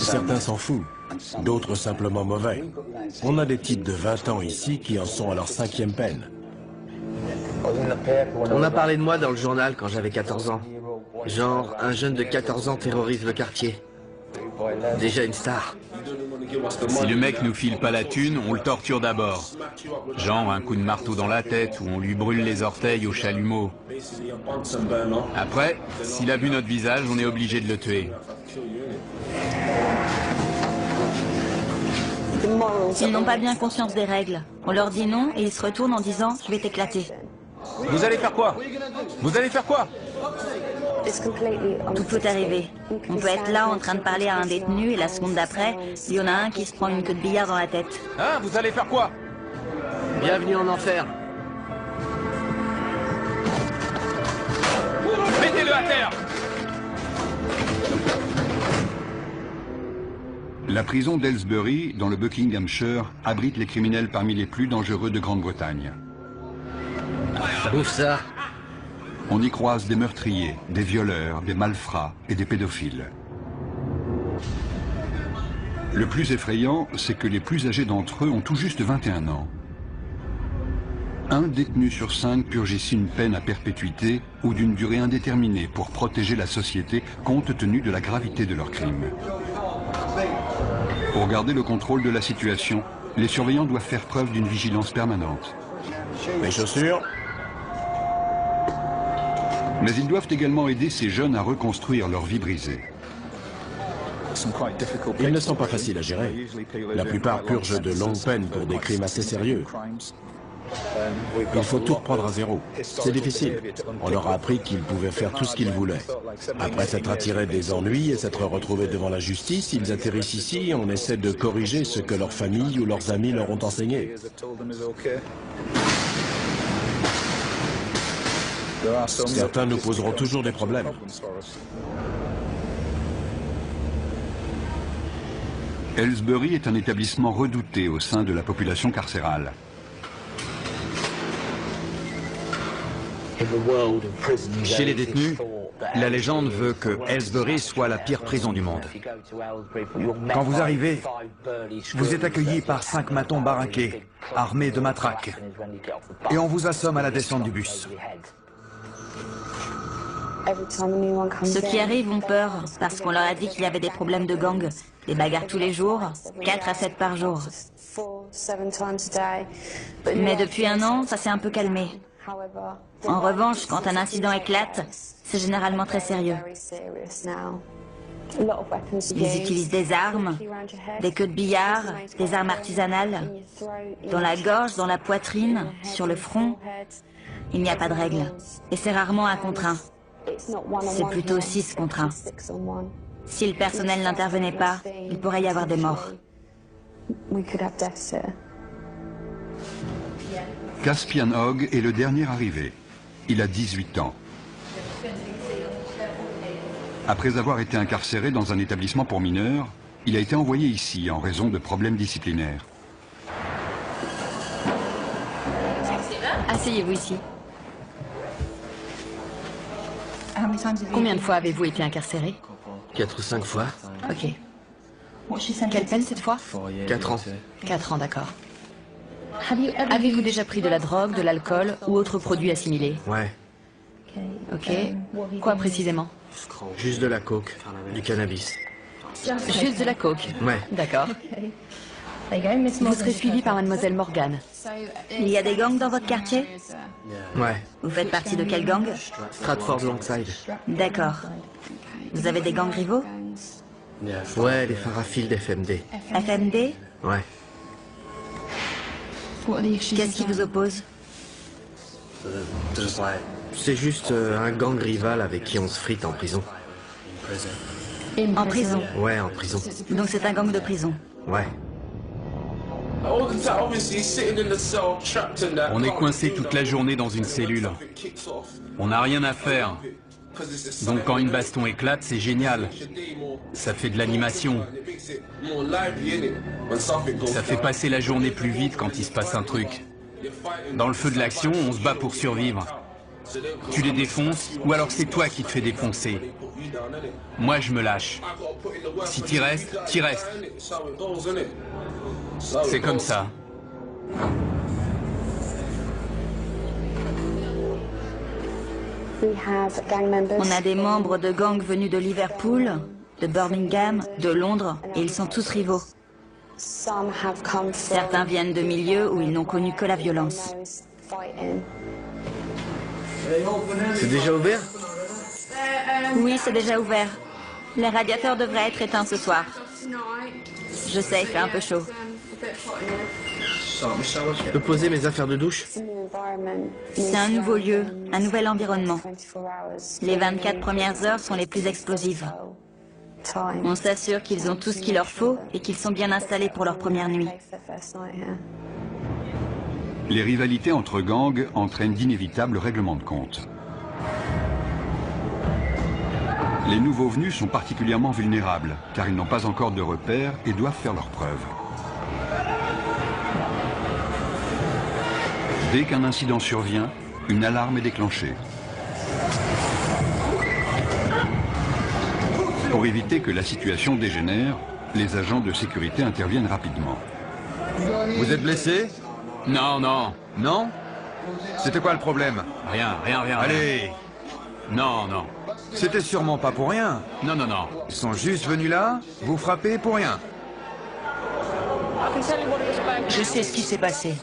Certains s'en foutent, d'autres simplement mauvais. On a des types de 20 ans ici qui en sont à leur 5e peine. On a parlé de moi dans le journal quand j'avais 14 ans. Genre, un jeune de 14 ans terrorise le quartier. Déjà une star. Si le mec nous file pas la thune, on le torture d'abord. Genre un coup de marteau dans la tête ou on lui brûle les orteils au chalumeau. Après, s'il a vu notre visage, on est obligé de le tuer. Ils n'ont pas bien conscience des règles. On leur dit non et ils se retournent en disant « je vais t'éclater ». Vous allez faire quoi? Vous allez faire quoi? Tout peut arriver. On peut être là en train de parler à un détenu et la seconde d'après, il y en a un qui se prend une queue de billard dans la tête. Hein? Vous allez faire quoi? Bienvenue en enfer. Mettez-le à terre! La prison d'Aylesbury, dans le Buckinghamshire, abrite les criminels parmi les plus dangereux de Grande-Bretagne. Ouf ça. On y croise des meurtriers, des violeurs, des malfrats et des pédophiles. Le plus effrayant, c'est que les plus âgés d'entre eux ont tout juste 21 ans. Un détenu sur 5 purge ici une peine à perpétuité ou d'une durée indéterminée pour protéger la société compte tenu de la gravité de leurs crimes. Pour garder le contrôle de la situation, les surveillants doivent faire preuve d'une vigilance permanente. Les chaussures? Mais ils doivent également aider ces jeunes à reconstruire leur vie brisée. Ils ne sont pas faciles à gérer. La plupart purgent de longues peines pour des crimes assez sérieux. Il faut tout reprendre à zéro. C'est difficile. On leur a appris qu'ils pouvaient faire tout ce qu'ils voulaient. Après s'être attirés des ennuis et s'être retrouvés devant la justice, ils atterrissent ici et on essaie de corriger ce que leur famille ou leurs amis leur ont enseigné. Certains nous poseront toujours des problèmes. Aylesbury est un établissement redouté au sein de la population carcérale. Chez les détenus, la légende veut que Aylesbury soit la pire prison du monde. Quand vous arrivez, vous êtes accueilli par 5 matons baraqués, armés de matraques, et on vous assomme à la descente du bus. Ceux qui arrivent ont peur parce qu'on leur a dit qu'il y avait des problèmes de gang, des bagarres tous les jours, 4 à 7 par jour. Mais depuis un an, ça s'est un peu calmé. En revanche, quand un incident éclate, c'est généralement très sérieux. Ils utilisent des armes, des queues de billard, des armes artisanales, dans la gorge, dans la poitrine, sur le front. Il n'y a pas de règle. Et c'est rarement 1 contre 1. C'est plutôt 6 contre 1. Si le personnel n'intervenait pas, il pourrait y avoir des morts. Caspian Hogg est le dernier arrivé. Il a 18 ans. Après avoir été incarcéré dans un établissement pour mineurs, il a été envoyé ici en raison de problèmes disciplinaires. Asseyez-vous ici. Combien de fois avez-vous été incarcéré? 4 ou 5 fois. Ok. Quelle peine cette fois? 4 ans. 4 ans, d'accord. Avez-vous déjà pris de la drogue, de l'alcool ou autre produit assimilé? Ouais. Ok. Quoi précisément? Juste de la coke, du cannabis. Juste de la coke? Ouais. D'accord. Vous serez suivi par mademoiselle Morgan. Il y a des gangs dans votre quartier? Ouais. Vous faites partie de quel gang? Stratford Longside. D'accord. Vous avez des gangs rivaux? Ouais, les Farafil d'FMD. FMD? Ouais. Qu'est-ce qui vous oppose? C'est juste un gang rival avec qui on se frite en prison. En prison? Ouais, en prison. Donc c'est un gang de prison? Ouais. On est coincé toute la journée dans une cellule. On n'a rien à faire. Donc quand une baston éclate, c'est génial. Ça fait de l'animation. Ça fait passer la journée plus vite quand il se passe un truc. Dans le feu de l'action, on se bat pour survivre. Tu les défonces, ou alors c'est toi qui te fais défoncer. Moi, je me lâche. Si t'y restes, t'y restes. C'est comme ça. On a des membres de gangs venus de Liverpool, de Birmingham, de Londres, et ils sont tous rivaux. Certains viennent de milieux où ils n'ont connu que la violence. C'est déjà ouvert? Oui, c'est déjà ouvert. Les radiateurs devraient être éteints ce soir. Je sais, il fait un peu chaud. Je peux poser mes affaires de douche? C'est un nouveau lieu, un nouvel environnement. Les 24 premières heures sont les plus explosives. On s'assure qu'ils ont tout ce qu'il leur faut et qu'ils sont bien installés pour leur première nuit. Les rivalités entre gangs entraînent d'inévitables règlements de compte. Les nouveaux venus sont particulièrement vulnérables, car ils n'ont pas encore de repères et doivent faire leurs preuves. Dès qu'un incident survient, une alarme est déclenchée. Pour éviter que la situation dégénère, les agents de sécurité interviennent rapidement. Vous êtes blessé? Non, non. Non? C'était quoi le problème? Rien. Allez! Non, non. C'était sûrement pas pour rien. Non. Ils sont juste venus là, vous frapper pour rien. Je sais ce qui s'est passé.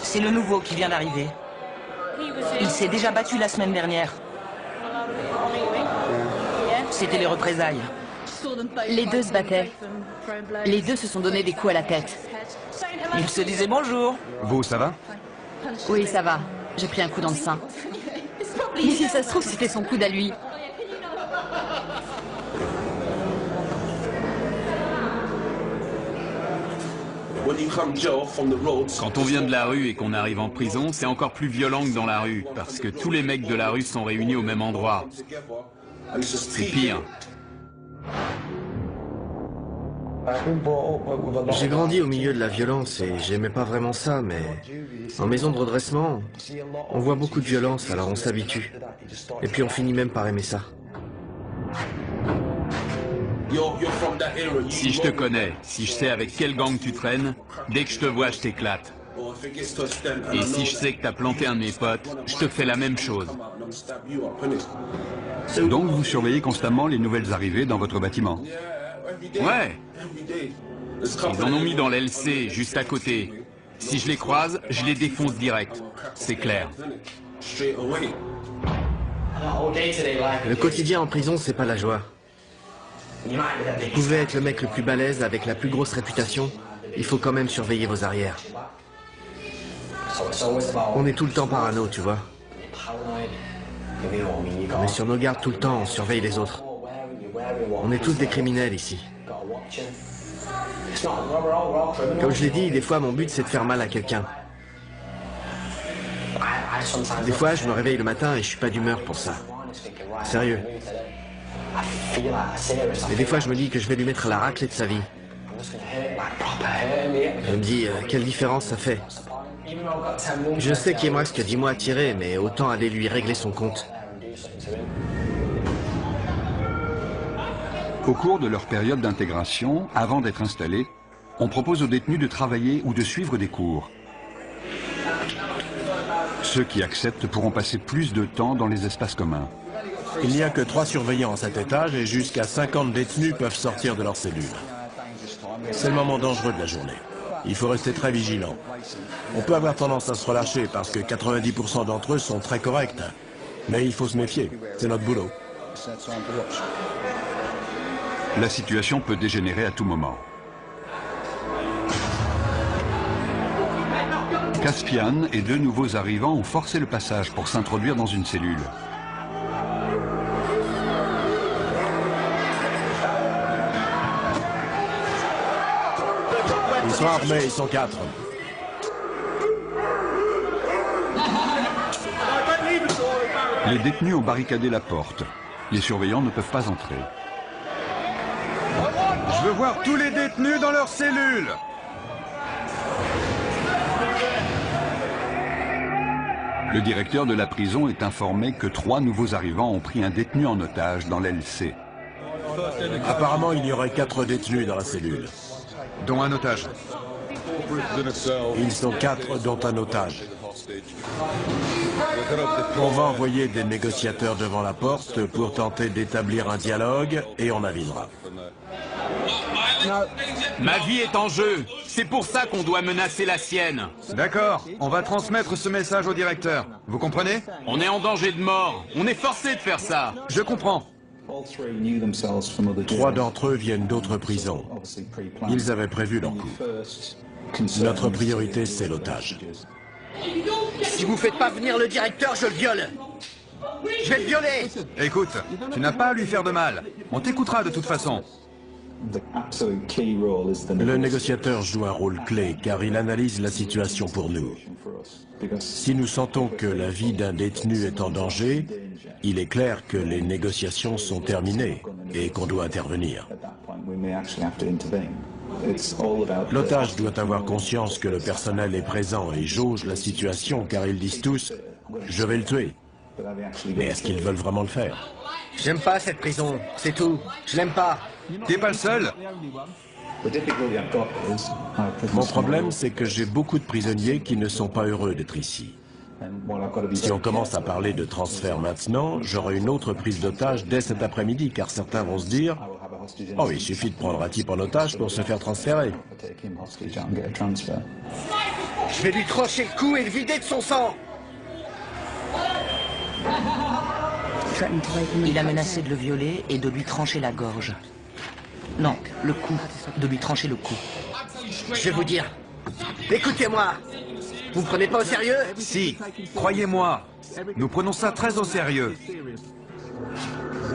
C'est le nouveau qui vient d'arriver. Il s'est déjà battu la semaine dernière. C'était les représailles. Les deux se battaient. Les deux se sont donné des coups à la tête. Ils se disaient bonjour. Vous, ça va? Oui, ça va. J'ai pris un coup dans le sein. Mais si ça se trouve, c'était son coude à lui. Quand on vient de la rue et qu'on arrive en prison, c'est encore plus violent que dans la rue, parce que tous les mecs de la rue sont réunis au même endroit. C'est pire. J'ai grandi au milieu de la violence et j'aimais pas vraiment ça, mais en maison de redressement, on voit beaucoup de violence, alors on s'habitue. Et puis on finit même par aimer ça. Si je te connais, si je sais avec quel gang tu traînes, dès que je te vois, je t'éclate. Et si je sais que t'as planté un de mes potes, je te fais la même chose. Donc vous surveillez constamment les nouvelles arrivées dans votre bâtiment. Ouais. Ils en ont mis dans l'LC, juste à côté. Si je les croise, je les défonce direct. C'est clair. Le quotidien en prison, c'est pas la joie. Vous pouvez être le mec le plus balèze avec la plus grosse réputation, il faut quand même surveiller vos arrières. On est tout le temps parano, tu vois. On est sur nos gardes tout le temps, on surveille les autres. On est tous des criminels ici. Comme je l'ai dit, des fois mon but c'est de faire mal à quelqu'un. Des fois je me réveille le matin et je suis pas d'humeur pour ça. Sérieux. Et des fois je me dis que je vais lui mettre la raclée de sa vie. Je me dis, quelle différence ça fait. Je sais qu'il me reste que 10 mois à tirer, mais autant aller lui régler son compte. Au cours de leur période d'intégration, avant d'être installés, on propose aux détenus de travailler ou de suivre des cours. Ceux qui acceptent pourront passer plus de temps dans les espaces communs. Il n'y a que 3 surveillants à cet étage et jusqu'à 50 détenus peuvent sortir de leur cellule. C'est le moment dangereux de la journée. Il faut rester très vigilant. On peut avoir tendance à se relâcher parce que 90% d'entre eux sont très corrects. Mais il faut se méfier, c'est notre boulot. La situation peut dégénérer à tout moment. Caspian et 2 nouveaux arrivants ont forcé le passage pour s'introduire dans une cellule. Ils sont armés, ils sont 4. Les détenus ont barricadé la porte. Les surveillants ne peuvent pas entrer. Je veux voir tous les détenus dans leur cellule. Le directeur de la prison est informé que 3 nouveaux arrivants ont pris un détenu en otage dans l'aile C. Apparemment, il y aurait 4 détenus dans la cellule. Dont un otage. Ils sont 4, dont un otage. On va envoyer des négociateurs devant la porte pour tenter d'établir un dialogue et on avisera. Ma vie est en jeu. C'est pour ça qu'on doit menacer la sienne. D'accord, on va transmettre ce message au directeur. Vous comprenez? On est en danger de mort. On est forcé de faire ça. Je comprends. 3 d'entre eux viennent d'autres prisons. Ils avaient prévu leur coup. Notre priorité, c'est l'otage. Si vous faites pas venir le directeur, je le viole. Je vais le violer. Écoute, tu n'as pas à lui faire de mal. On t'écoutera de toute façon. Le négociateur joue un rôle clé car il analyse la situation pour nous. Si nous sentons que la vie d'un détenu est en danger, il est clair que les négociations sont terminées et qu'on doit intervenir. L'otage doit avoir conscience que le personnel est présent et jauge la situation car ils disent tous « je vais le tuer ». Mais est-ce qu'ils veulent vraiment le faire? J'aime pas cette prison, c'est tout. Je l'aime pas. T'es pas le seul. Mon problème, c'est que j'ai beaucoup de prisonniers qui ne sont pas heureux d'être ici. Si on commence à parler de transfert maintenant, j'aurai une autre prise d'otage dès cet après-midi, car certains vont se dire « Oh, il suffit de prendre un type en otage pour se faire transférer. » Je vais lui trancher le cou et le vider de son sang. Il a menacé de le violer et de lui trancher la gorge. Non, le cou. De lui trancher le cou. Je vais vous dire. Écoutez-moi. Vous me prenez pas au sérieux? Si, croyez-moi, nous prenons ça très au sérieux.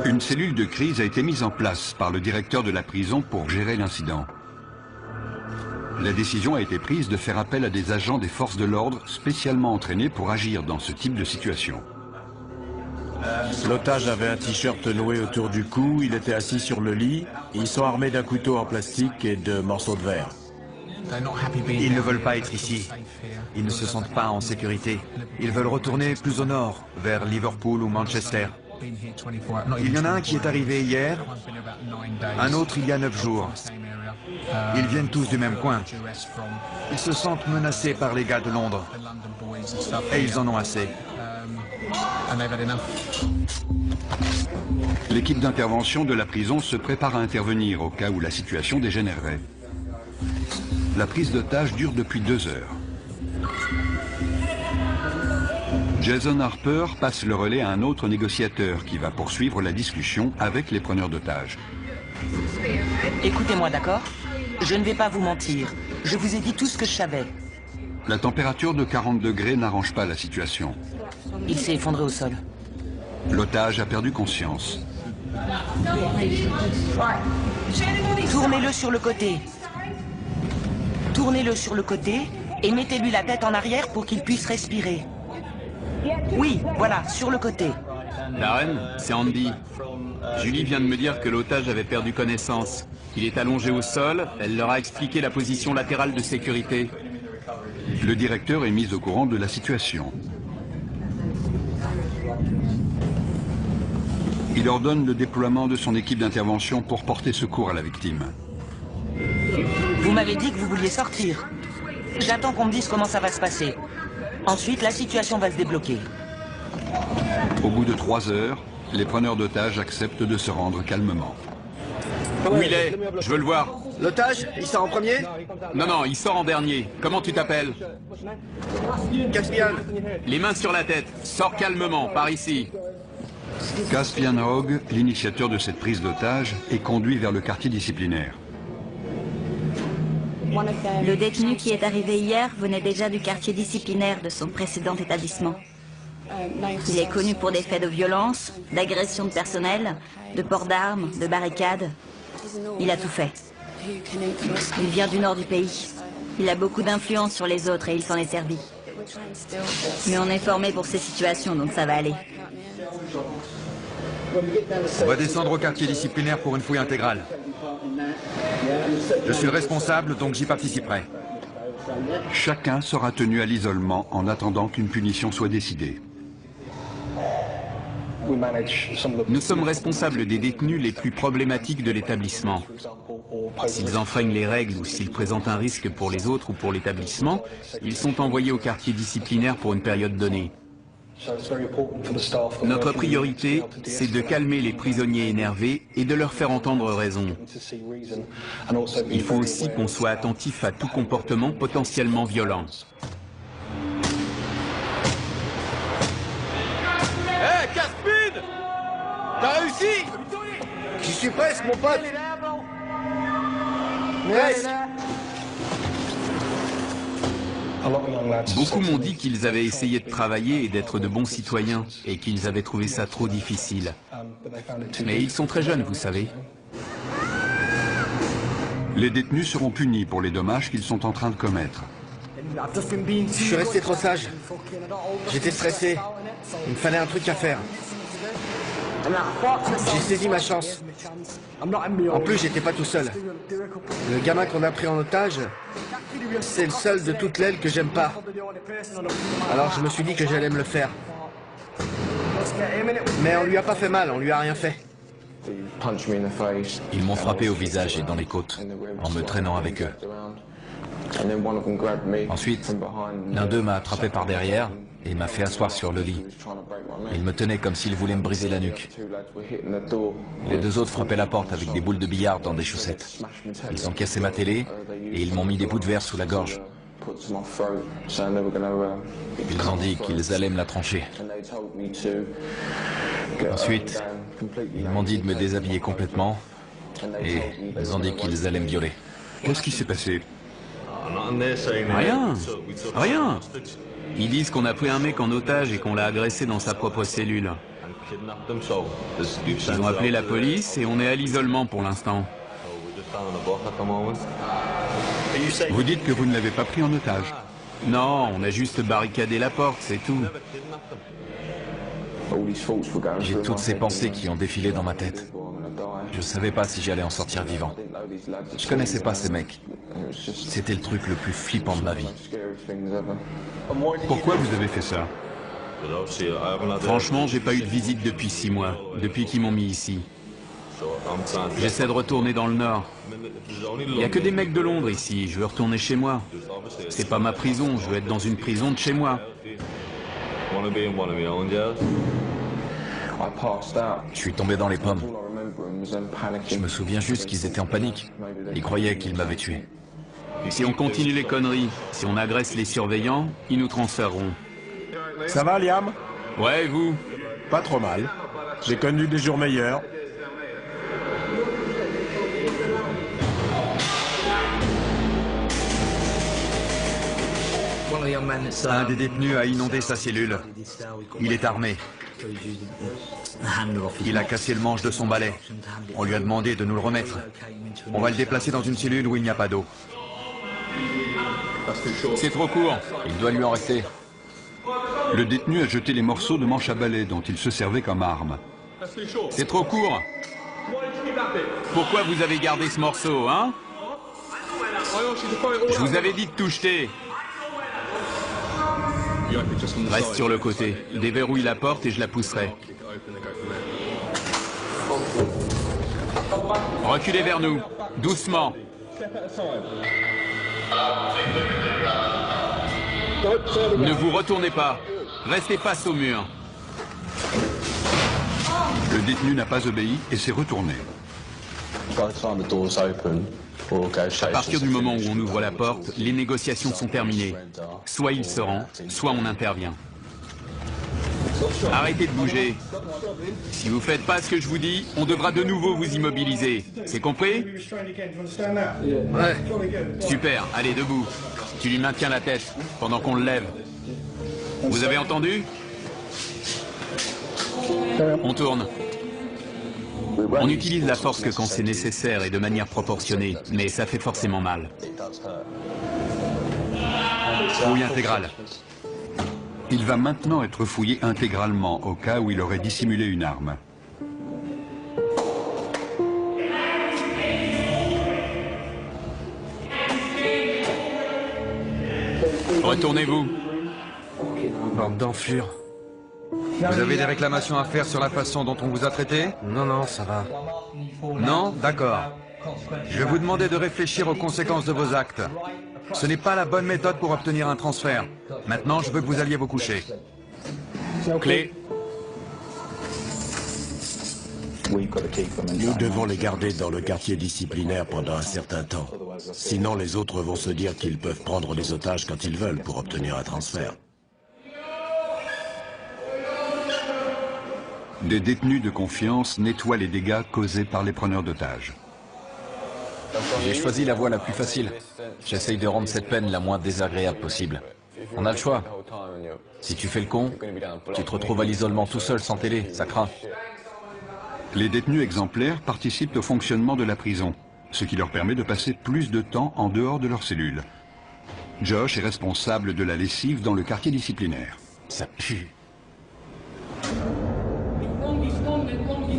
Une cellule de crise a été mise en place par le directeur de la prison pour gérer l'incident. La décision a été prise de faire appel à des agents des forces de l'ordre spécialement entraînés pour agir dans ce type de situation. L'otage avait un t-shirt noué autour du cou, il était assis sur le lit, ils sont armés d'un couteau en plastique et de morceaux de verre. Ils ne veulent pas être ici. Ils ne se sentent pas en sécurité. Ils veulent retourner plus au nord, vers Liverpool ou Manchester. Il y en a un qui est arrivé hier, un autre il y a 9 jours. Ils viennent tous du même coin. Ils se sentent menacés par les gars de Londres. Et ils en ont assez. L'équipe d'intervention de la prison se prépare à intervenir au cas où la situation dégénérerait. La prise d'otage dure depuis 2 heures. Jason Harper passe le relais à un autre négociateur qui va poursuivre la discussion avec les preneurs d'otages. Écoutez-moi, d'accord? Je ne vais pas vous mentir. Je vous ai dit tout ce que je savais. La température de 40 degrés n'arrange pas la situation. Il s'est effondré au sol. L'otage a perdu conscience. Tournez-le sur le côté. Tournez-le sur le côté et mettez-lui la tête en arrière pour qu'il puisse respirer. Oui, voilà, sur le côté. Darren, c'est Andy. Julie vient de me dire que l'otage avait perdu connaissance. Il est allongé au sol, elle leur a expliqué la position latérale de sécurité. Le directeur est mis au courant de la situation. Il ordonne le déploiement de son équipe d'intervention pour porter secours à la victime. Vous m'avez dit que vous vouliez sortir. J'attends qu'on me dise comment ça va se passer. Ensuite, la situation va se débloquer. Au bout de 3 heures, les preneurs d'otages acceptent de se rendre calmement. Où il est? Je veux le voir. L'otage, il sort en premier? Non, il sort en dernier. Comment tu t'appelles? Caspian. Les mains sur la tête. Sors calmement, par ici. Caspian Hogg, l'initiateur de cette prise d'otage, est conduit vers le quartier disciplinaire. Le détenu qui est arrivé hier venait déjà du quartier disciplinaire de son précédent établissement. Il est connu pour des faits de violence, d'agression de personnel, de port d'armes, de barricades. Il a tout fait. Il vient du nord du pays. Il a beaucoup d'influence sur les autres et il s'en est servi. Mais on est formé pour ces situations, donc ça va aller. On va descendre au quartier disciplinaire pour une fouille intégrale. Je suis le responsable, donc j'y participerai. Chacun sera tenu à l'isolement en attendant qu'une punition soit décidée. Nous sommes responsables des détenus les plus problématiques de l'établissement. S'ils enfreignent les règles ou s'ils présentent un risque pour les autres ou pour l'établissement, ils sont envoyés au quartier disciplinaire pour une période donnée. Notre priorité, c'est de calmer les prisonniers énervés et de leur faire entendre raison. Il faut aussi qu'on soit attentif à tout comportement potentiellement violent. Hé, Caspid! T'as réussi? J'y suis presque, mon pote! Presque! Beaucoup m'ont dit qu'ils avaient essayé de travailler et d'être de bons citoyens, et qu'ils avaient trouvé ça trop difficile. Mais ils sont très jeunes, vous savez. Les détenus seront punis pour les dommages qu'ils sont en train de commettre. Je suis resté trop sage. J'étais stressé. Il me fallait un truc à faire. J'ai saisi ma chance. En plus, j'étais pas tout seul. Le gamin qu'on a pris en otage, c'est le seul de toute l'aile que j'aime pas. Alors je me suis dit que j'allais me le faire. Mais on lui a pas fait mal, on lui a rien fait. Ils m'ont frappé au visage et dans les côtes, en me traînant avec eux. Ensuite, l'un d'eux m'a attrapé par derrière et m'a fait asseoir sur le lit. Il me tenait comme s'il voulait me briser la nuque. Les deux autres frappaient la porte avec des boules de billard dans des chaussettes. Ils ont cassé ma télé et ils m'ont mis des bouts de verre sous la gorge. Ils ont dit qu'ils allaient me la trancher. Ensuite, ils m'ont dit de me déshabiller complètement et ils ont dit qu'ils allaient me violer. Qu'est-ce qui s'est passé? Rien, rien. Ils disent qu'on a pris un mec en otage et qu'on l'a agressé dans sa propre cellule. Ils ont appelé la police et on est à l'isolement pour l'instant. Vous dites que vous ne l'avez pas pris en otage? Non, on a juste barricadé la porte, c'est tout. J'ai toutes ces pensées qui ont défilé dans ma tête. Je ne savais pas si j'allais en sortir vivant. Je connaissais pas ces mecs. C'était le truc le plus flippant de ma vie. Pourquoi vous avez fait ça? Franchement, j'ai pas eu de visite depuis 6 mois, depuis qu'ils m'ont mis ici. J'essaie de retourner dans le Nord. Il n'y a que des mecs de Londres ici, je veux retourner chez moi. C'est pas ma prison, je veux être dans une prison de chez moi. Je suis tombé dans les pommes. Je me souviens juste qu'ils étaient en panique. Ils croyaient qu'ils m'avaient tué. Si on continue les conneries, si on agresse les surveillants, ils nous transféreront. Ça va, Liam? Ouais, et vous? Pas trop mal. J'ai connu des jours meilleurs. Un des détenus a inondé sa cellule. Il est armé. Il a cassé le manche de son balai. On lui a demandé de nous le remettre. On va le déplacer dans une cellule où il n'y a pas d'eau. C'est trop court. Il doit lui en rester. Le détenu a jeté les morceaux de manche à balai dont il se servait comme arme. C'est trop court. Pourquoi vous avez gardé ce morceau, hein? Je vous avais dit de tout jeter. Reste sur le côté. Déverrouille la porte et je la pousserai. Reculez vers nous. Doucement. Ne vous retournez pas. Restez face au mur. Le détenu n'a pas obéi et s'est retourné. À partir du moment où on ouvre la porte, les négociations sont terminées. Soit il se rend, soit on intervient. Arrêtez de bouger. Si vous faites pas ce que je vous dis, on devra de nouveau vous immobiliser. C'est compris? Ouais. Super, allez, debout. Tu lui maintiens la tête pendant qu'on le lève. Vous avez entendu? On tourne. On utilise la force que quand c'est nécessaire et de manière proportionnée, mais ça fait forcément mal. Fouille intégrale. Il va maintenant être fouillé intégralement au cas où il aurait dissimulé une arme. Retournez-vous. Bande d'enflures. Vous avez des réclamations à faire sur la façon dont on vous a traité? Non, non, ça va. Non? D'accord. Je vais vous demander de réfléchir aux conséquences de vos actes. Ce n'est pas la bonne méthode pour obtenir un transfert. Maintenant, je veux que vous alliez vous coucher. Clé. Nous devons les garder dans le quartier disciplinaire pendant un certain temps. Sinon, les autres vont se dire qu'ils peuvent prendre des otages quand ils veulent pour obtenir un transfert. Des détenus de confiance nettoient les dégâts causés par les preneurs d'otages. J'ai choisi la voie la plus facile. J'essaye de rendre cette peine la moins désagréable possible. On a le choix. Si tu fais le con, tu te retrouves à l'isolement tout seul sans télé, ça craint. Les détenus exemplaires participent au fonctionnement de la prison, ce qui leur permet de passer plus de temps en dehors de leur cellule. Josh est responsable de la lessive dans le quartier disciplinaire. Ça pue.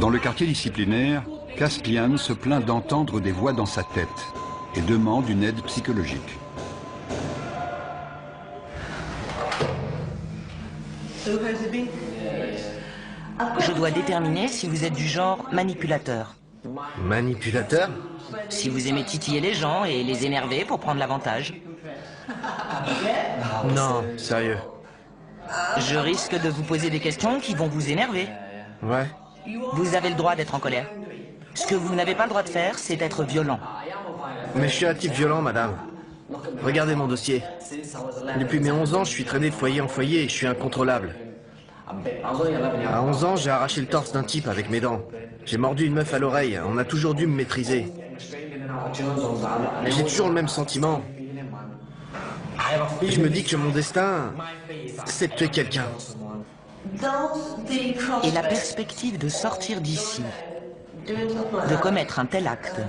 Dans le quartier disciplinaire, Caspian se plaint d'entendre des voix dans sa tête et demande une aide psychologique. Je dois déterminer si vous êtes du genre manipulateur. Manipulateur? Si vous aimez titiller les gens et les énerver pour prendre l'avantage. Non, sérieux. Je risque de vous poser des questions qui vont vous énerver. Ouais. Vous avez le droit d'être en colère. Ce que vous n'avez pas le droit de faire, c'est être violent. Mais je suis un type violent, madame. Regardez mon dossier. Depuis mes 11 ans, je suis traîné de foyer en foyer et je suis incontrôlable. À 11 ans, j'ai arraché le torse d'un type avec mes dents. J'ai mordu une meuf à l'oreille. On a toujours dû me maîtriser. J'ai toujours le même sentiment. Et je me dis que mon destin, c'est de tuer quelqu'un. Et la perspective de sortir d'ici, de commettre un tel acte,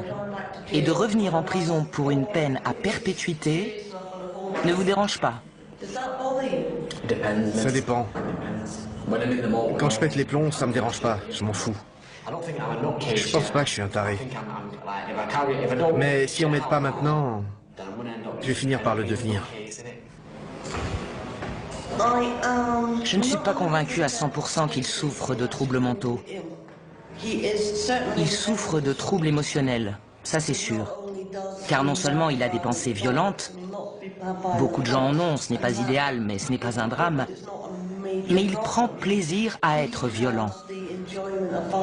et de revenir en prison pour une peine à perpétuité, ne vous dérange pas? Ça dépend. Quand je pète les plombs, ça me dérange pas, je m'en fous. Je pense pas que je suis un taré. Mais si on m'aide pas maintenant, je vais finir par le devenir. Je ne suis pas convaincu à 100% qu'il souffre de troubles mentaux. Il souffre de troubles émotionnels, ça c'est sûr. Car non seulement il a des pensées violentes, beaucoup de gens en ont, ce n'est pas idéal, mais ce n'est pas un drame, mais il prend plaisir à être violent,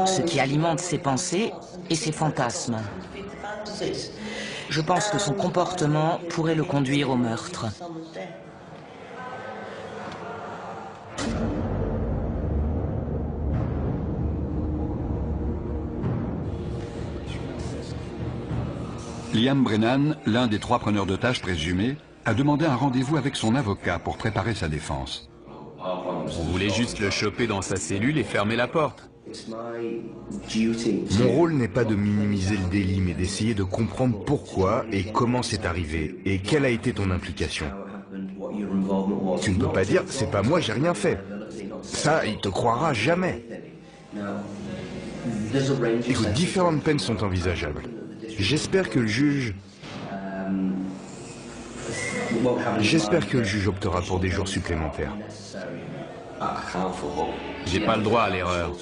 ce qui alimente ses pensées et ses fantasmes. Je pense que son comportement pourrait le conduire au meurtre. Liam Brennan, l'un des 3 preneurs d'otages présumés, a demandé un rendez-vous avec son avocat pour préparer sa défense. Vous voulez juste le choper dans sa cellule et fermer la porte. Mon rôle n'est pas de minimiser le délit, mais d'essayer de comprendre pourquoi et comment c'est arrivé, et quelle a été ton implication. Tu ne peux pas dire, c'est pas moi, j'ai rien fait. Ça, il te croira jamais. Écoute, différentes peines sont envisageables. J'espère que le juge optera pour des jours supplémentaires. J'ai pas le droit à l'erreur.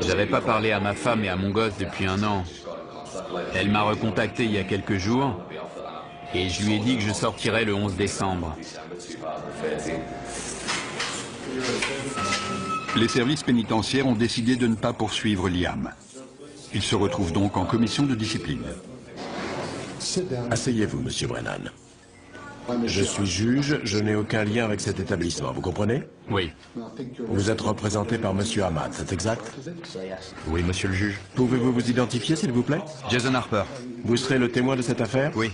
J'avais pas parlé à ma femme et à mon gosse depuis 1 an. Elle m'a recontacté il y a quelques jours et je lui ai dit que je sortirais le 11 décembre. Les services pénitentiaires ont décidé de ne pas poursuivre Liam. Il se retrouve donc en commission de discipline. Asseyez-vous, monsieur Brennan. Je suis juge, je n'ai aucun lien avec cet établissement, vous comprenez? Oui. Vous êtes représenté par monsieur Ahmad, c'est exact? Oui, monsieur le juge. Pouvez-vous vous identifier, s'il vous plaît? Jason Harper. Vous serez le témoin de cette affaire? Oui.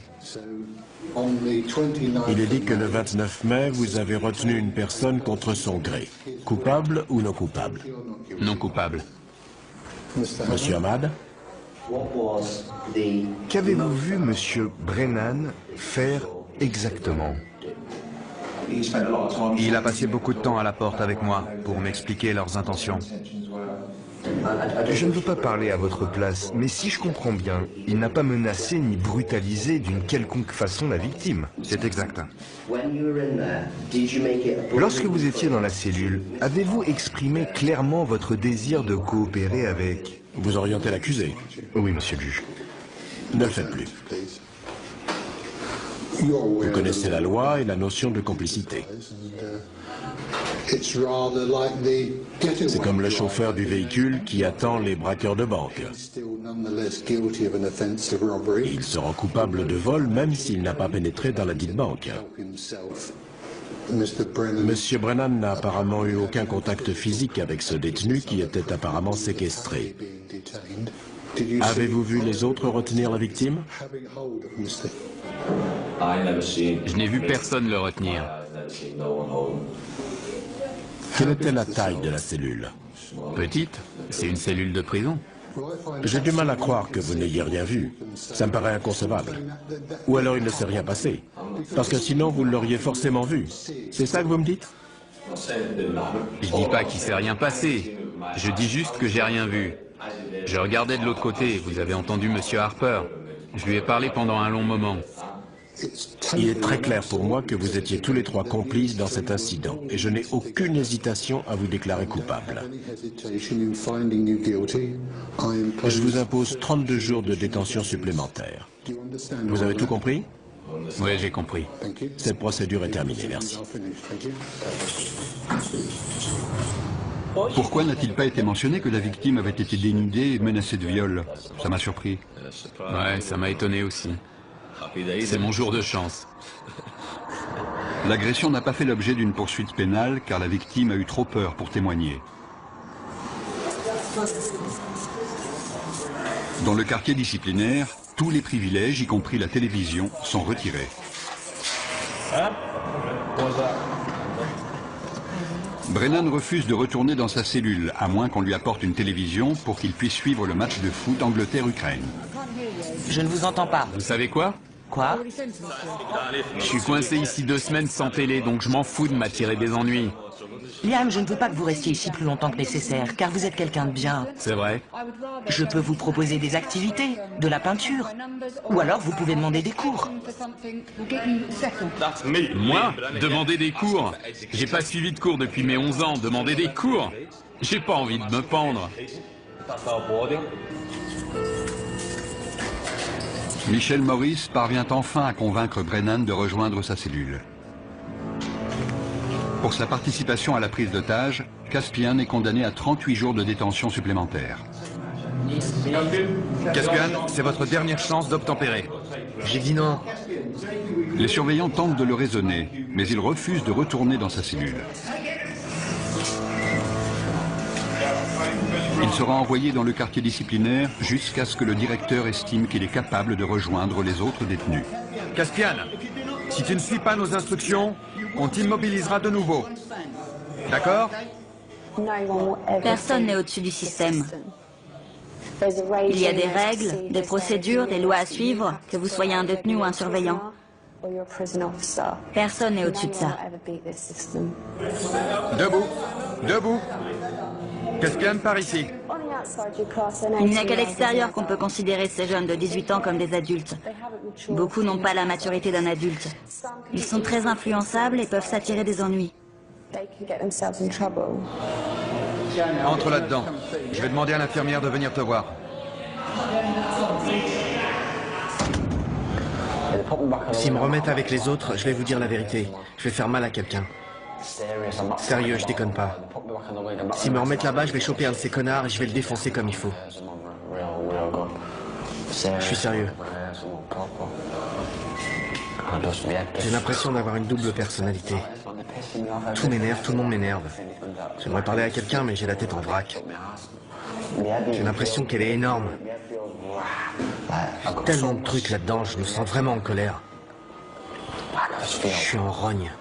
Il est dit que le 29 mai, vous avez retenu une personne contre son gré. Coupable ou non coupable? Non coupable. Monsieur Ahmad? Qu'avez-vous vu monsieur Brennan faire exactement? Il a passé beaucoup de temps à la porte avec moi pour m'expliquer leurs intentions. Je ne veux pas parler à votre place, mais si je comprends bien, il n'a pas menacé ni brutalisé d'une quelconque façon la victime. C'est exact. Lorsque vous étiez dans la cellule, avez-vous exprimé clairement votre désir de coopérer avec... Vous orientez l'accusé. Oui, monsieur le juge. Ne le faites plus. Vous connaissez la loi et la notion de complicité. C'est comme le chauffeur du véhicule qui attend les braqueurs de banque. Il se rend coupable de vol même s'il n'a pas pénétré dans la dite banque. Monsieur Brennan n'a apparemment eu aucun contact physique avec ce détenu qui était apparemment séquestré. Avez-vous vu les autres retenir la victime? Je n'ai vu personne le retenir. Quelle était la taille de la cellule? Petite, c'est une cellule de prison. J'ai du mal à croire que vous n'ayez rien vu. Ça me paraît inconcevable. Ou alors il ne s'est rien passé. Parce que sinon vous l'auriez forcément vu. C'est ça que vous me dites? Je dis pas qu'il s'est rien passé. Je dis juste que j'ai rien vu. Je regardais de l'autre côté, vous avez entendu Monsieur Harper. Je lui ai parlé pendant un long moment. Il est très clair pour moi que vous étiez tous les trois complices dans cet incident et je n'ai aucune hésitation à vous déclarer coupable. Je vous impose 32 jours de détention supplémentaire. Vous avez tout compris? Oui, j'ai compris. Cette procédure est terminée, merci. Pourquoi n'a-t-il pas été mentionné que la victime avait été dénudée et menacée de viol? Ça m'a surpris. Ouais, ça m'a étonné aussi. C'est mon jour de chance. L'agression n'a pas fait l'objet d'une poursuite pénale car la victime a eu trop peur pour témoigner. Dans le quartier disciplinaire, tous les privilèges, y compris la télévision, sont retirés. Brennan refuse de retourner dans sa cellule, à moins qu'on lui apporte une télévision pour qu'il puisse suivre le match de foot Angleterre-Ukraine. Je ne vous entends pas. Vous savez quoi? Quoi? Je suis coincé ici 2 semaines sans télé, donc je m'en fous de m'attirer des ennuis. Liam, je ne veux pas que vous restiez ici plus longtemps que nécessaire, car vous êtes quelqu'un de bien. C'est vrai. Je peux vous proposer des activités, de la peinture, ou alors vous pouvez demander des cours. Moi? Demander des cours? J'ai pas suivi de cours depuis mes 11 ans, demander des cours? J'ai pas envie de me pendre. Michel Morris parvient enfin à convaincre Brennan de rejoindre sa cellule. Pour sa participation à la prise d'otage, Caspian est condamné à 38 jours de détention supplémentaire. Caspian, c'est votre dernière chance d'obtempérer. J'ai dit non. Les surveillants tentent de le raisonner, mais il refuse de retourner dans sa cellule. Il sera envoyé dans le quartier disciplinaire jusqu'à ce que le directeur estime qu'il est capable de rejoindre les autres détenus. Caspian, si tu ne suis pas nos instructions, on t'immobilisera de nouveau. D'accord? Personne n'est au-dessus du système. Il y a des règles, des procédures, des lois à suivre, que vous soyez un détenu ou un surveillant. Personne n'est au-dessus de ça. Debout, debout. Caspian, par ici. Il n'y a qu'à l'extérieur qu'on peut considérer ces jeunes de 18 ans comme des adultes. Beaucoup n'ont pas la maturité d'un adulte. Ils sont très influençables et peuvent s'attirer des ennuis. Entre là-dedans. Je vais demander à l'infirmière de venir te voir. S'ils me remettent avec les autres, je vais vous dire la vérité. Je vais faire mal à quelqu'un. Sérieux, je déconne pas. S'ils me remettent là-bas, je vais choper un de ces connards et je vais le défoncer comme il faut. Je suis sérieux. J'ai l'impression d'avoir une double personnalité. Tout m'énerve, tout le monde m'énerve. J'aimerais parler à quelqu'un, mais j'ai la tête en vrac. J'ai l'impression qu'elle est énorme. Tellement de trucs là-dedans, je me sens vraiment en colère. Je suis en rogne.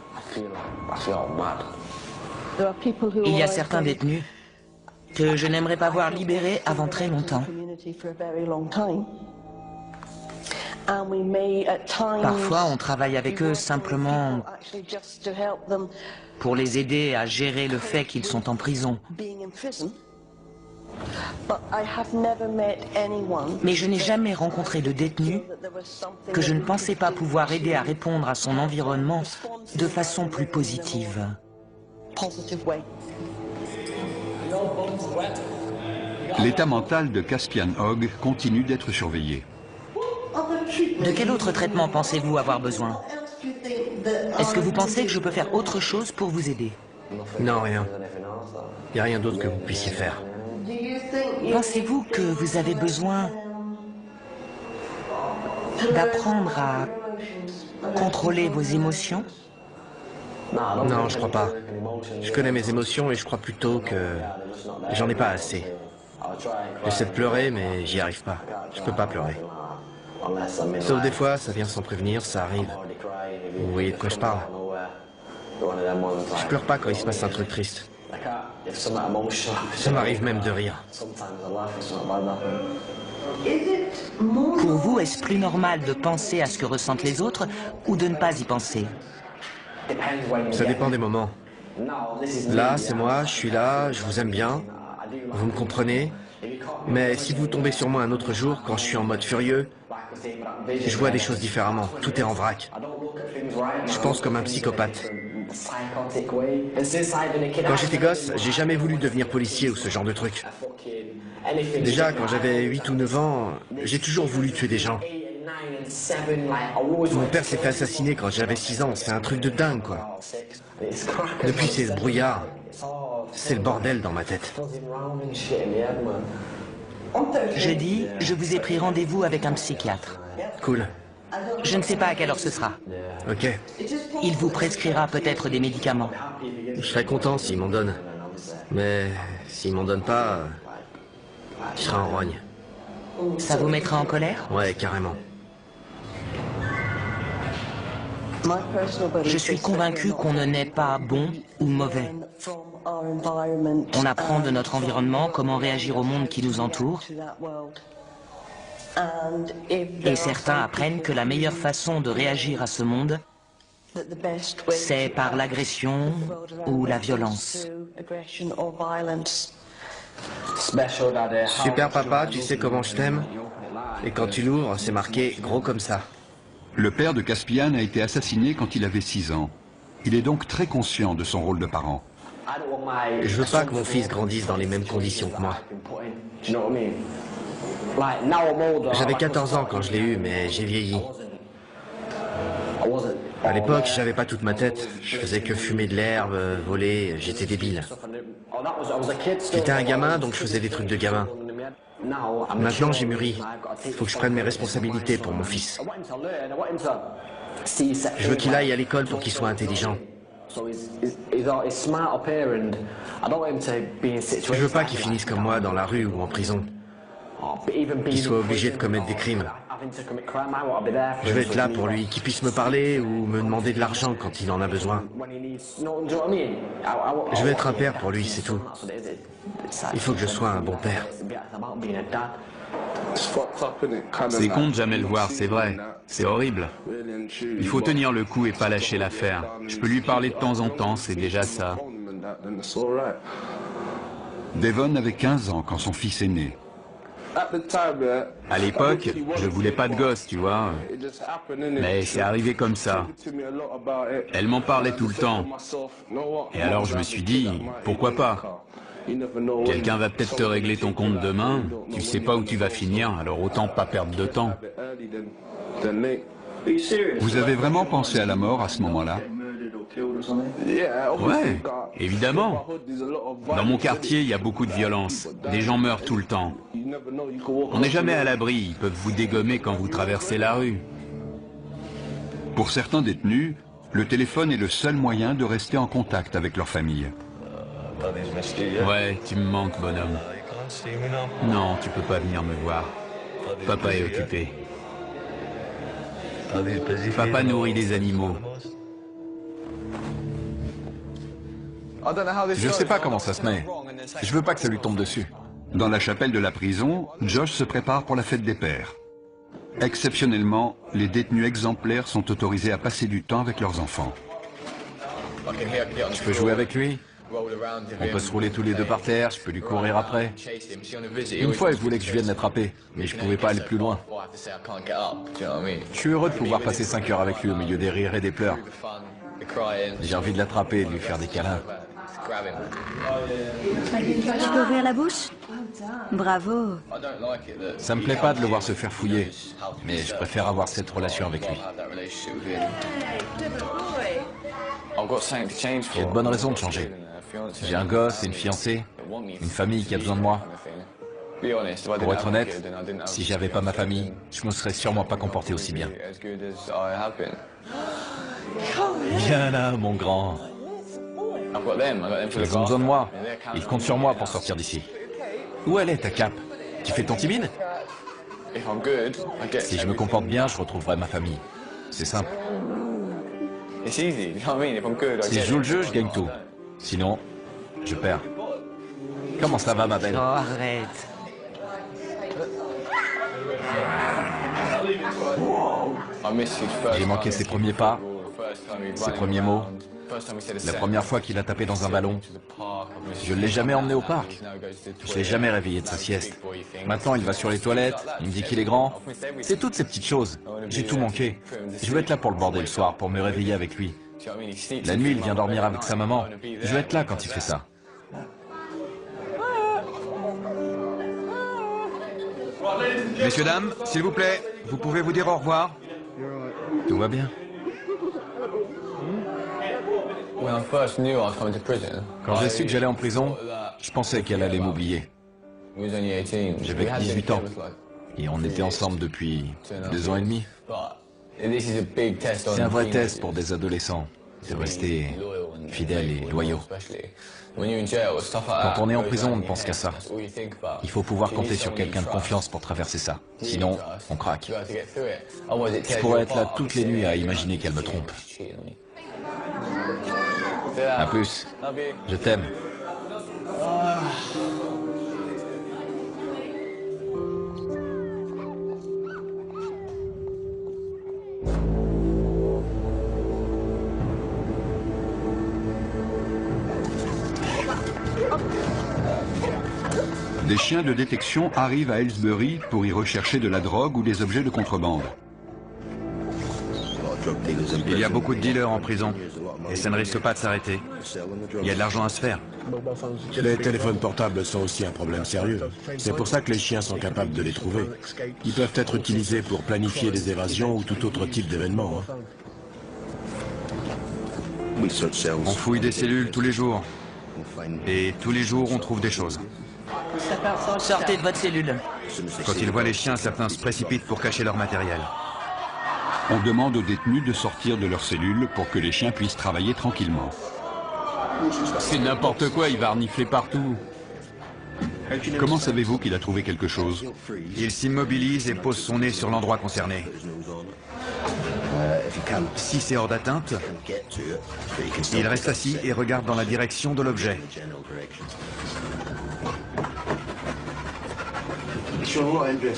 Il y a certains détenus que je n'aimerais pas voir libérés avant très longtemps. Parfois, on travaille avec eux simplement pour les aider à gérer le fait qu'ils sont en prison. Mais je n'ai jamais rencontré de détenu que je ne pensais pas pouvoir aider à répondre à son environnement de façon plus positive. L'état mental de Caspian Hogg continue d'être surveillé. De quel autre traitement pensez-vous avoir besoin? Est-ce que vous pensez que je peux faire autre chose pour vous aider? Non, rien. Il n'y a rien d'autre que vous puissiez faire. Pensez-vous que vous avez besoin d'apprendre à contrôler vos émotions? Non, je crois pas. Je connais mes émotions et je crois plutôt que j'en ai pas assez. J'essaie de pleurer, mais j'y arrive pas. Je peux pas pleurer. Sauf des fois, ça vient sans prévenir, ça arrive. Vous voyez de quoi je parle? Je pleure pas quand il se passe un truc triste. Ça m'arrive même de rire. Pour vous, est-ce plus normal de penser à ce que ressentent les autres ou de ne pas y penser? Ça dépend des moments. Là, c'est moi, je suis là, je vous aime bien. Vous me comprenez? Mais si vous tombez sur moi un autre jour, quand je suis en mode furieux, je vois des choses différemment. Tout est en vrac. Je pense comme un psychopathe. Quand j'étais gosse, j'ai jamais voulu devenir policier ou ce genre de truc. Déjà, quand j'avais 8 ou 9 ans, j'ai toujours voulu tuer des gens. Mon père s'est fait assassiner quand j'avais 6 ans. C'est un truc de dingue, quoi. Depuis, c'est ce brouillard. C'est le bordel dans ma tête. Jeudi, je vous ai pris rendez-vous avec un psychiatre. Cool. Je ne sais pas à quelle heure ce sera. Ok. Il vous prescrira peut-être des médicaments. Je serais content s'il m'en donne. Mais s'il m'en donne pas, je serai en rogne. Ça vous mettra en colère? Ouais, carrément. Je suis convaincu qu'on ne naît pas bon ou mauvais. On apprend de notre environnement comment réagir au monde qui nous entoure. Et certains apprennent que la meilleure façon de réagir à ce monde, c'est par l'agression ou la violence. Super papa, tu sais comment je t'aime? Et quand tu l'ouvres, c'est marqué gros comme ça. Le père de Caspian a été assassiné quand il avait 6 ans. Il est donc très conscient de son rôle de parent. Je veux pas que mon fils grandisse dans les mêmes conditions que moi. J'avais 14 ans quand je l'ai eu, mais j'ai vieilli. À l'époque, j'avais pas toute ma tête. Je faisais que fumer de l'herbe, voler, j'étais débile. J'étais un gamin, donc je faisais des trucs de gamin. Maintenant, j'ai mûri. Il faut que je prenne mes responsabilités pour mon fils. Je veux qu'il aille à l'école pour qu'il soit intelligent. Je veux pas qu'il finisse comme moi dans la rue ou en prison. Qu'il soit obligé de commettre des crimes. Je vais être là pour lui, qu'il puisse me parler ou me demander de l'argent quand il en a besoin. Je vais être un père pour lui, c'est tout. Il faut que je sois un bon père. C'est con de jamais le voir, c'est vrai. C'est horrible. Il faut tenir le coup et pas lâcher l'affaire. Je peux lui parler de temps en temps, c'est déjà ça. Devon avait 15 ans quand son fils est né. À l'époque, je voulais pas de gosse, tu vois. Mais c'est arrivé comme ça. Elle m'en parlait tout le temps. Et alors je me suis dit, pourquoi pas? Quelqu'un va peut-être te régler ton compte demain. Tu sais pas où tu vas finir, alors autant pas perdre de temps. Vous avez vraiment pensé à la mort à ce moment-là? Ouais, évidemment. Dans mon quartier, il y a beaucoup de violence. Des gens meurent tout le temps. On n'est jamais à l'abri, ils peuvent vous dégommer quand vous traversez la rue. Pour certains détenus, le téléphone est le seul moyen de rester en contact avec leur famille. Ouais, tu me manques, bonhomme. Non, tu peux pas venir me voir. Papa est occupé. Papa nourrit des animaux. Je sais pas comment ça se met. Je veux pas que ça lui tombe dessus. Dans la chapelle de la prison, Josh se prépare pour la fête des pères. Exceptionnellement, les détenus exemplaires sont autorisés à passer du temps avec leurs enfants. Je peux jouer avec lui? On peut se rouler tous les deux par terre, je peux lui courir après. Une fois, il voulait que je vienne l'attraper, mais je pouvais pas aller plus loin. Je suis heureux de pouvoir passer 5 heures avec lui au milieu des rires et des pleurs. J'ai envie de l'attraper et de lui faire des câlins. Tu peux ouvrir la bouche? Bravo. Ça me plaît pas de le voir se faire fouiller, mais je préfère avoir cette relation avec lui. J'ai de bonnes raisons de changer. J'ai un gosse et une fiancée, une famille qui a besoin de moi. Pour être honnête, si j'avais pas ma famille, je me serais sûrement pas comporté aussi bien. Viens là, mon grand. Ils ont besoin de moi. Ils comptent sur moi pour sortir d'ici. Où elle est, ta cape? Tu fais ton timide? Si je me comporte bien, je retrouverai ma famille. C'est simple. Si je joue le jeu, je gagne tout. Sinon, je perds. Comment ça va, ma belle? Oh, arrête. J'ai manqué ses premiers pas, ses premiers mots. La première fois qu'il a tapé dans un ballon, je ne l'ai jamais emmené au parc. Je ne l'ai jamais réveillé de sa sieste. Maintenant, il va sur les toilettes, il me dit qu'il est grand. C'est toutes ces petites choses. J'ai tout manqué. Je veux être là pour le border le soir, pour me réveiller avec lui. La nuit, il vient dormir avec sa maman. Je veux être là quand il fait ça. Messieurs, dames, s'il vous plaît, vous pouvez vous dire au revoir? Tout va bien. Quand j'ai su que j'allais en prison, je pensais qu'elle allait m'oublier. J'avais 18 ans. Et on était ensemble depuis 2 ans et demi. C'est un vrai test pour des adolescents, de rester fidèles et loyaux. Quand on est en prison, on ne pense qu'à ça. Il faut pouvoir compter sur quelqu'un de confiance pour traverser ça. Sinon, on craque. Je pourrais être là toutes les nuits à imaginer qu'elle me trompe. À plus. Je t'aime. Des chiens de détection arrivent à Aylesbury pour y rechercher de la drogue ou des objets de contrebande. Il y a beaucoup de dealers en prison, et ça ne risque pas de s'arrêter. Il y a de l'argent à se faire. Les téléphones portables sont aussi un problème sérieux. C'est pour ça que les chiens sont capables de les trouver. Ils peuvent être utilisés pour planifier des évasions ou tout autre type d'événement. On fouille des cellules tous les jours. Et tous les jours, on trouve des choses. Sortez de votre cellule. Quand ils voient les chiens, certains se précipitent pour cacher leur matériel. On demande aux détenus de sortir de leur cellule pour que les chiens puissent travailler tranquillement. C'est n'importe quoi, il va renifler partout. Comment savez-vous qu'il a trouvé quelque chose? Il s'immobilise et pose son nez sur l'endroit concerné. Si c'est hors d'atteinte, il reste assis et regarde dans la direction de l'objet.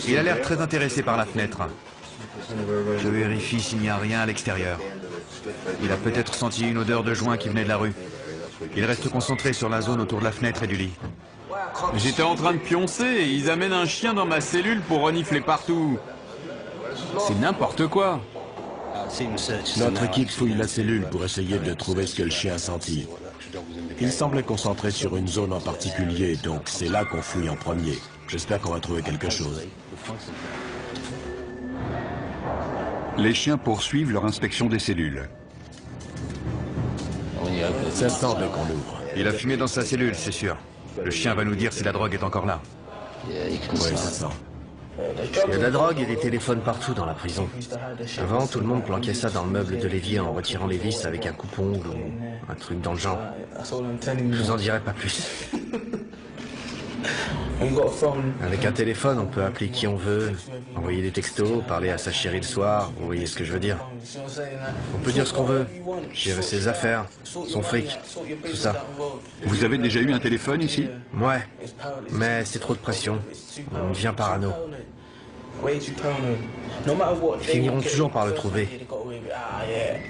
Il a l'air très intéressé par la fenêtre. Je vérifie s'il n'y a rien à l'extérieur. Il a peut-être senti une odeur de joint qui venait de la rue. Il reste concentré sur la zone autour de la fenêtre et du lit. J'étais en train de pioncer et ils amènent un chien dans ma cellule pour renifler partout. C'est n'importe quoi. Notre équipe fouille la cellule pour essayer de trouver ce que le chien a senti. Il semblait concentré sur une zone en particulier, donc c'est là qu'on fouille en premier. J'espère qu'on va trouver quelque chose. Les chiens poursuivent leur inspection des cellules. Ça sent dès qu'on ouvre. Il a fumé dans sa cellule, c'est sûr. Le chien va nous dire si la drogue est encore là. Oui, ça sent. Il y a de la drogue et des téléphones partout dans la prison. Avant, tout le monde planquait ça dans le meuble de l'évier en retirant les vis avec un coupon ou un truc dans le genre. Je vous en dirai pas plus. Avec un téléphone, on peut appeler qui on veut, envoyer des textos, parler à sa chérie le soir, vous voyez ce que je veux dire. On peut dire ce qu'on veut, gérer ses affaires, son fric, tout ça. Vous avez déjà eu un téléphone ici? Ouais, mais c'est trop de pression. On devient parano. Ils finiront toujours par le trouver.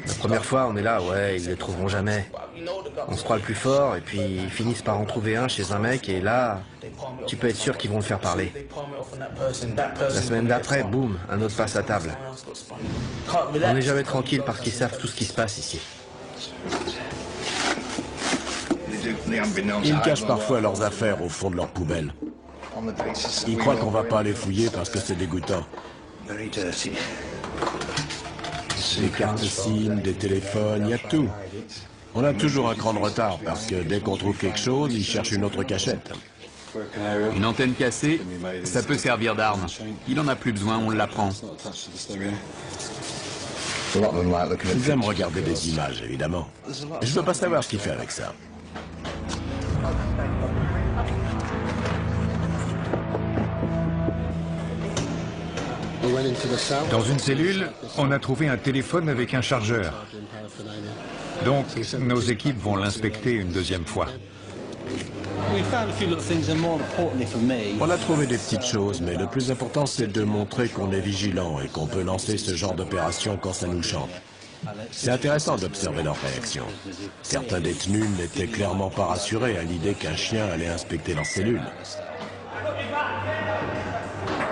La première fois, on est là, ouais, ils le trouveront jamais. On se croit le plus fort, et puis ils finissent par en trouver un chez un mec, et là, tu peux être sûr qu'ils vont le faire parler. La semaine d'après, boum, un autre passe à table. On n'est jamais tranquille parce qu'ils savent tout ce qui se passe ici. Ils cachent parfois leurs affaires au fond de leur poubelle. Ils croient qu'on va pas les fouiller parce que c'est dégoûtant. Des cartes SIM, des téléphones, il y a tout. On a toujours un cran de retard parce que dès qu'on trouve quelque chose, ils cherchent une autre cachette. Une antenne cassée, ça peut servir d'arme. Il en a plus besoin, on l'apprend. Ils aiment regarder des images, évidemment. Je veux pas savoir ce qu'il fait avec ça. Dans une cellule, on a trouvé un téléphone avec un chargeur. Donc, nos équipes vont l'inspecter une deuxième fois. On a trouvé des petites choses, mais le plus important, c'est de montrer qu'on est vigilant et qu'on peut lancer ce genre d'opération quand ça nous chante. C'est intéressant d'observer leurs réactions. Certains détenus n'étaient clairement pas rassurés à l'idée qu'un chien allait inspecter leur cellule.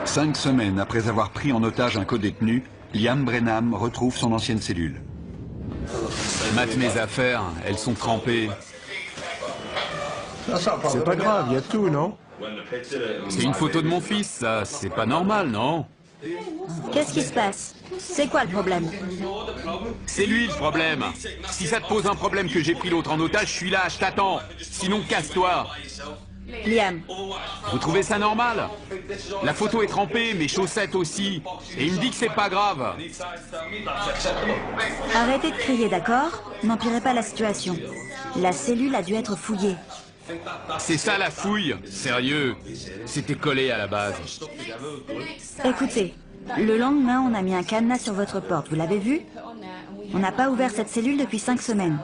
5 semaines après avoir pris en otage un codétenu, Liam Brenham retrouve son ancienne cellule. Mate mes affaires, elles sont trempées. C'est pas grave, il y a tout, non? C'est une photo de mon fils, ça. C'est pas normal, non? Qu'est-ce qui se passe? C'est quoi le problème? C'est lui le problème. Si ça te pose un problème que j'ai pris l'autre en otage, je suis là, je t'attends. Sinon, casse-toi. Liam. Vous trouvez ça normal? La photo est trempée, mes chaussettes aussi. Et il me dit que c'est pas grave. Arrêtez de crier, d'accord? N'empirez pas la situation. La cellule a dû être fouillée. C'est ça la fouille. Sérieux. C'était collé à la base. Écoutez, le lendemain, on a mis un cadenas sur votre porte. Vous l'avez vu? On n'a pas ouvert cette cellule depuis 5 semaines.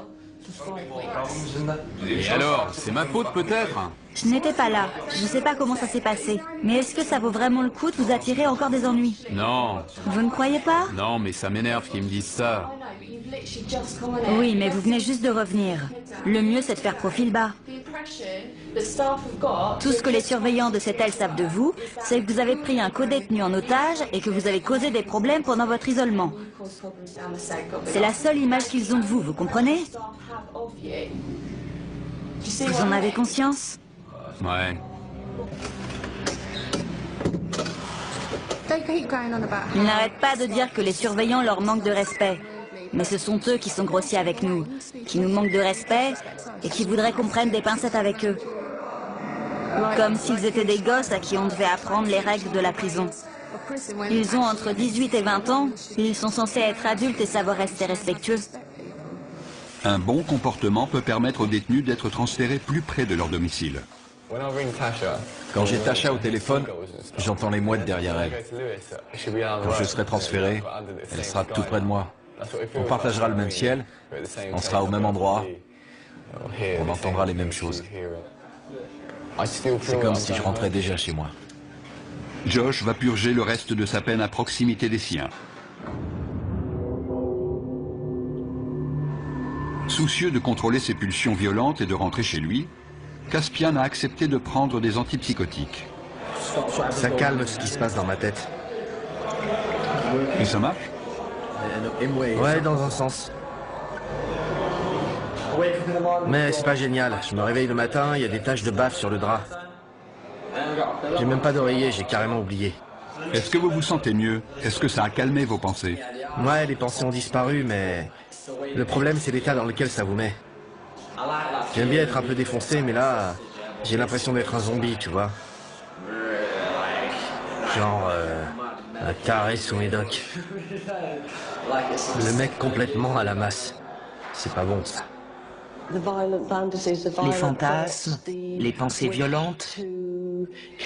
Et alors, c'est ma faute peut-être? Je n'étais pas là. Je ne sais pas comment ça s'est passé. Mais est-ce que ça vaut vraiment le coup de vous attirer encore des ennuis? Non. Vous ne croyez pas? Non, mais ça m'énerve qu'ils me disent ça. Oui, mais vous venez juste de revenir. Le mieux, c'est de faire profil bas. Tout ce que les surveillants de cette aile savent de vous, c'est que vous avez pris un codétenu en otage et que vous avez causé des problèmes pendant votre isolement. C'est la seule image qu'ils ont de vous, vous comprenez? Vous en avez conscience? Ouais. Ils n'arrêtent pas de dire que les surveillants leur manquent de respect. Mais ce sont eux qui sont grossiers avec nous, qui nous manquent de respect et qui voudraient qu'on prenne des pincettes avec eux. Comme s'ils étaient des gosses à qui on devait apprendre les règles de la prison. Ils ont entre 18 et 20 ans, ils sont censés être adultes et savoir rester respectueux. Un bon comportement peut permettre aux détenus d'être transférés plus près de leur domicile. Quand j'ai Tasha au téléphone, j'entends les mouettes derrière elle. Quand je serai transféré, elle sera tout près de moi. On partagera le même ciel, on sera au même endroit, on entendra les mêmes choses. C'est comme si je rentrais déjà chez moi. Josh va purger le reste de sa peine à proximité des siens. Soucieux de contrôler ses pulsions violentes et de rentrer chez lui, Caspian a accepté de prendre des antipsychotiques. Ça calme ce qui se passe dans ma tête. Et ça marche? Ouais, dans un sens. Mais c'est pas génial. Je me réveille le matin, il y a des taches de baffe sur le drap. J'ai même pas d'oreiller, j'ai carrément oublié. Est-ce que vous vous sentez mieux? Est-ce que ça a calmé vos pensées? Ouais, les pensées ont disparu, mais le problème, c'est l'état dans lequel ça vous met. J'aime bien être un peu défoncé, mais là, j'ai l'impression d'être un zombie, tu vois. Genre, un taré sous médoc. Le mec complètement à la masse. C'est pas bon, ça. Les fantasmes, les pensées violentes,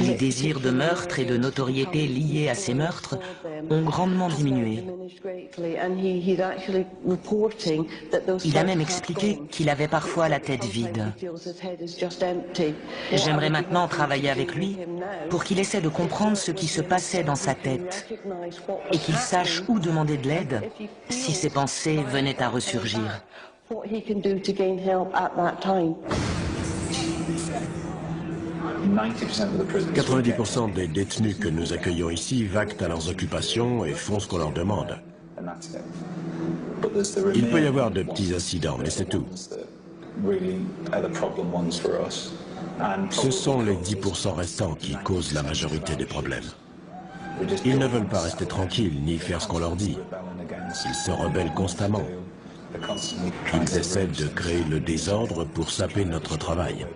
Les désirs de meurtre et de notoriété liés à ces meurtres ont grandement diminué. Il a même expliqué qu'il avait parfois la tête vide. J'aimerais maintenant travailler avec lui pour qu'il essaie de comprendre ce qui se passait dans sa tête et qu'il sache où demander de l'aide si ses pensées venaient à ressurgir. 90% des détenus que nous accueillons ici vaquent à leurs occupations et font ce qu'on leur demande. Il peut y avoir de petits incidents, mais c'est tout. Ce sont les 10% restants qui causent la majorité des problèmes. Ils ne veulent pas rester tranquilles ni faire ce qu'on leur dit. Ils se rebellent constamment. Ils essaient de créer le désordre pour saper notre travail.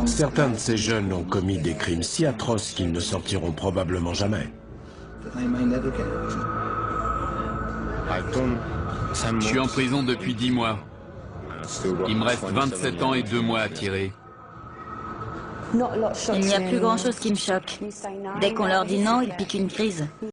Certains de ces jeunes ont commis des crimes si atroces qu'ils ne sortiront probablement jamais. Je suis en prison depuis 10 mois. Il me reste 27 ans et 2 mois à tirer. Il n'y a plus grand-chose qui me choque. Dès qu'on leur dit non, ils piquent une crise.